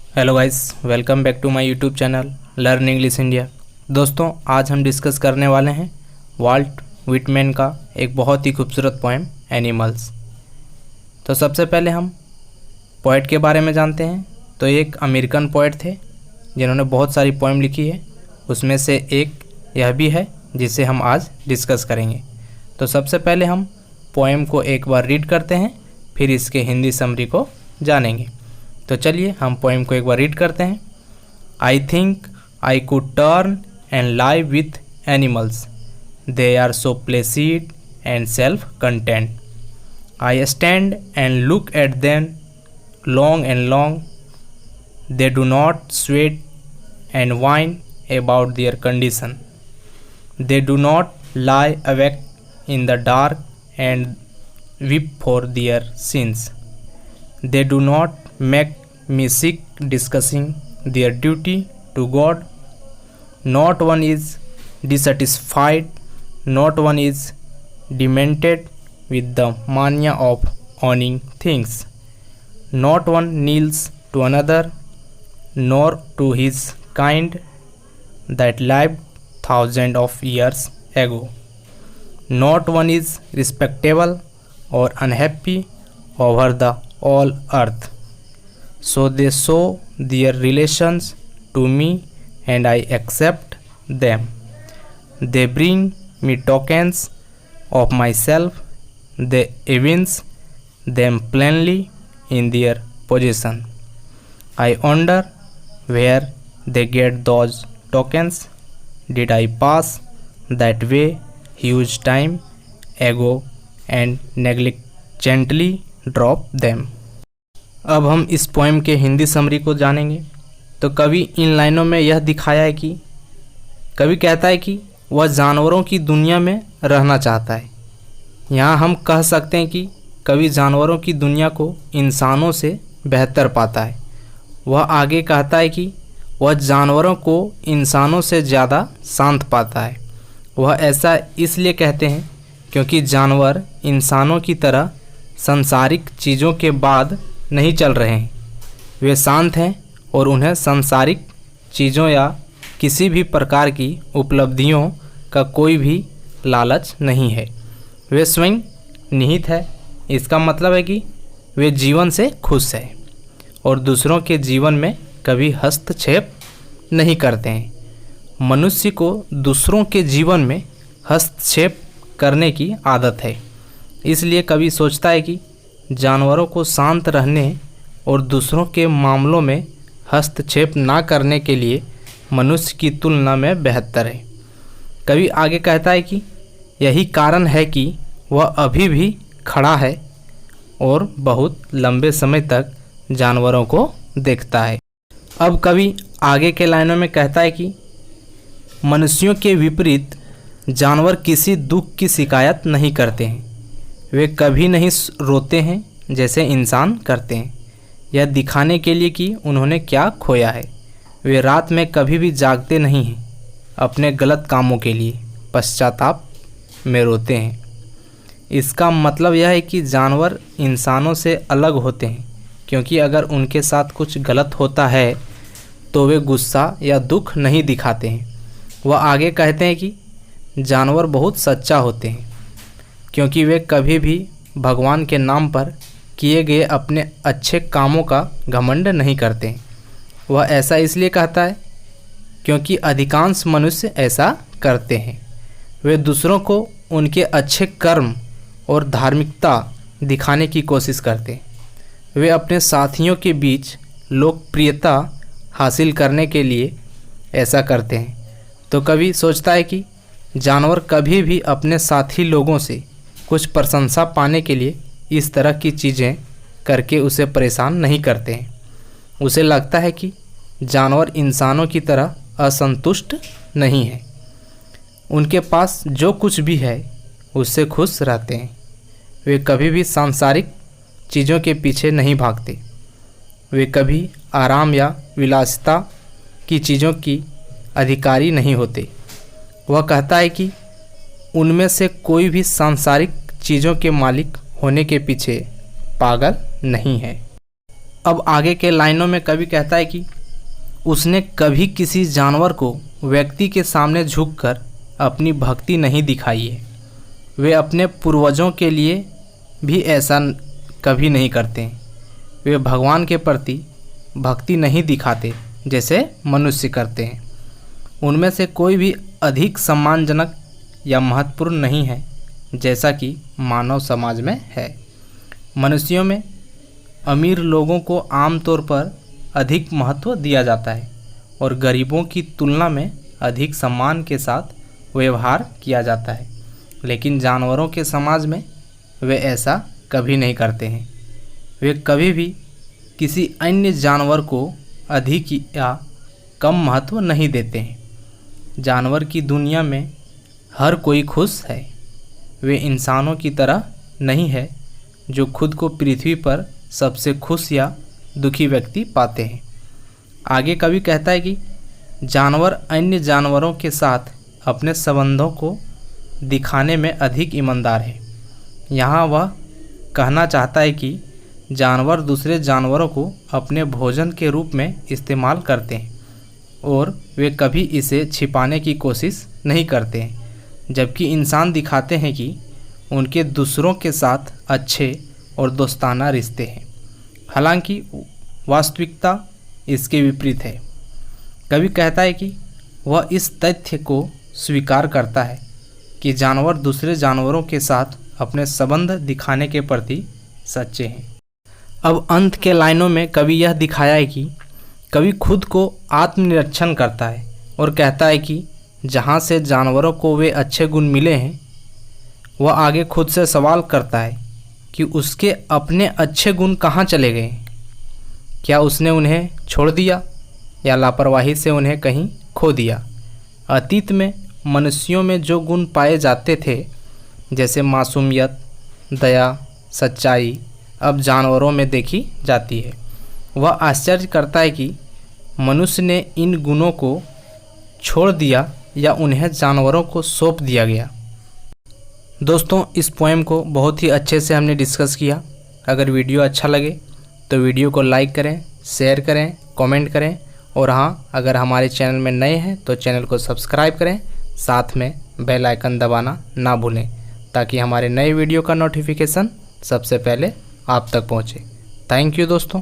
Hello guys, welcome back to my YouTube channel learn English India. दोस्तों, आज हम discuss करने वाले हैं वाल्ट विटमैन का एक बहुत ही खूबसूरत पोएम एनिमल्स। तो सबसे पहले हम पोएट के बारे में जानते हैं। तो एक अमेरिकन पोएट थे जिन्होंने बहुत सारी पोएम लिखी है, उसमें से एक यह भी है जिसे हम आज डिस्कस करेंगे। तो सबसे पहले हम पोएम को एक बार रीड करते हैं, फिर इसके हिंदी समरी को जानेंगे। तो चलिए हम पोएम को एक बार रीड करते हैं। I think I could turn and live with animals, they are so placid and self contained. I stand and look at them long and long, they do not sweat and whine about their condition. They do not lie awake in the dark and weep for their sins. They do not make me sick discussing their duty to God. Not one is dissatisfied, not one is demented with the mania of owning things. Not one kneels to another, nor to his kind that lived thousands of years ago. Not one is respectable or unhappy over the all earth. So they show their relations to me and I accept them. They bring me tokens of myself. They evince them plainly in their possession. I wonder where they get those tokens. Did I pass that way huge time ago and negligently drop them? अब हम इस poem के Hindi summary को जानेंगे। तो कवि इन लाइनों में यह दिखाया है कि कवि कहता है कि वह जानवरों की दुनिया में रहना चाहता है। यहाँ हम कह सकते हैं कि कवि जानवरों की दुनिया को इंसानों से बेहतर पाता है। वह आगे कहता है कि वह जानवरों को इंसानों से ज़्यादा शांत पाता है। वह ऐसा इसलिए कहते हैं क्योंकि जानवर इंसानों की तरह सांसारिक चीज़ों के बाद नहीं चल रहे हैं। वे शांत हैं और उन्हें सांसारिक चीज़ों या किसी भी प्रकार की उपलब्धियों का कोई भी लालच नहीं है। वे स्वयं निहित है। इसका मतलब है कि वे जीवन से खुश हैं और दूसरों के जीवन में कभी हस्तक्षेप नहीं करते हैं। मनुष्य को दूसरों के जीवन में हस्तक्षेप करने की आदत है। इसलिए कवि सोचता है कि जानवरों को शांत रहने और दूसरों के मामलों में हस्तक्षेप ना करने के लिए मनुष्य की तुलना में बेहतर है। कवि आगे कहता है कि यही कारण है कि वह अभी भी खड़ा है और बहुत लंबे समय तक जानवरों को देखता है। अब कवि आगे के लाइनों में कहता है कि मनुष्यों के विपरीत जानवर किसी दुख की शिकायत नहीं करते हैं। वे कभी नहीं रोते हैं जैसे इंसान करते हैं, यह दिखाने के लिए कि उन्होंने क्या खोया है। वे रात में कभी भी जागते नहीं हैं। अपने गलत कामों के लिए पश्चाताप में रोते हैं। इसका मतलब यह है कि जानवर इंसानों से अलग होते हैं, क्योंकि अगर उनके साथ कुछ गलत होता है तो वे गुस्सा या दुख नहीं दिखाते हैं। वह आगे कहते हैं कि जानवर बहुत सच्चा होते हैं, क्योंकि वे कभी भी भगवान के नाम पर किए गए अपने अच्छे कामों का घमंड नहीं करते हैं। वह ऐसा इसलिए कहता है क्योंकि अधिकांश मनुष्य ऐसा करते हैं। वे दूसरों को उनके अच्छे कर्म और धार्मिकता दिखाने की कोशिश करते हैं। वे अपने साथियों के बीच लोकप्रियता हासिल करने के लिए ऐसा करते हैं। तो कवि सोचता है कि जानवर कभी भी अपने साथी लोगों से कुछ प्रशंसा पाने के लिए इस तरह की चीज़ें करके उसे परेशान नहीं करते हैं। उसे लगता है कि जानवर इंसानों की तरह असंतुष्ट नहीं है। उनके पास जो कुछ भी है उससे खुश रहते हैं। वे कभी भी सांसारिक चीज़ों के पीछे नहीं भागते। वे कभी आराम या विलासिता की चीज़ों की अधिकारी नहीं होते। वह कहता है कि उनमें से कोई भी सांसारिक चीज़ों के मालिक होने के पीछे पागल नहीं है। अब आगे के लाइनों में कवि कहता है कि उसने कभी किसी जानवर को व्यक्ति के सामने झुककर अपनी भक्ति नहीं दिखाई है। वे अपने पूर्वजों के लिए भी ऐसा कभी नहीं करते हैं। वे भगवान के प्रति भक्ति नहीं दिखाते जैसे मनुष्य करते हैं। उनमें से कोई भी अधिक सम्मानजनक या महत्वपूर्ण नहीं है जैसा कि मानव समाज में है। मनुष्यों में अमीर लोगों को आमतौर पर अधिक महत्व दिया जाता है और गरीबों की तुलना में अधिक सम्मान के साथ व्यवहार किया जाता है, लेकिन जानवरों के समाज में वे ऐसा कभी नहीं करते हैं। वे कभी भी किसी अन्य जानवर को अधिक या कम महत्व नहीं देते हैं। जानवर की दुनिया में हर कोई खुश है। वे इंसानों की तरह नहीं है जो खुद को पृथ्वी पर सबसे खुश या दुखी व्यक्ति पाते हैं। आगे कवि कहता है कि जानवर अन्य जानवरों के साथ अपने संबंधों को दिखाने में अधिक ईमानदार है। यहाँ वह कहना चाहता है कि जानवर दूसरे जानवरों को अपने भोजन के रूप में इस्तेमाल करते हैं और वे कभी इसे छिपाने की कोशिश नहीं करते हैं, जबकि इंसान दिखाते हैं कि उनके दूसरों के साथ अच्छे और दोस्ताना रिश्ते हैं। हालांकि वास्तविकता इसके विपरीत है। कवि कहता है कि वह इस तथ्य को स्वीकार करता है कि जानवर दूसरे जानवरों के साथ अपने संबंध दिखाने के प्रति सच्चे हैं। अब अंत के लाइनों में कवि यह दिखाया है कि कवि खुद को आत्मनिरीक्षण करता है और कहता है कि जहाँ से जानवरों को वे अच्छे गुण मिले हैं, वह आगे खुद से सवाल करता है कि उसके अपने अच्छे गुण कहाँ चले गए। क्या उसने उन्हें छोड़ दिया या लापरवाही से उन्हें कहीं खो दिया। अतीत में मनुष्यों में जो गुण पाए जाते थे, जैसे मासूमियत, दया, सच्चाई, अब जानवरों में देखी जाती है। वह आश्चर्य करता है कि मनुष्य ने इन गुणों को छोड़ दिया या उन्हें जानवरों को सौंप दिया गया। दोस्तों, इस पोएम को बहुत ही अच्छे से हमने डिस्कस किया। अगर वीडियो अच्छा लगे तो वीडियो को लाइक करें, शेयर करें, कमेंट करें और हाँ, अगर हमारे चैनल में नए हैं तो चैनल को सब्सक्राइब करें, साथ में बेल आइकन दबाना ना भूलें ताकि हमारे नए वीडियो का नोटिफिकेशन सबसे पहले आप तक पहुँचे। थैंक यू दोस्तों।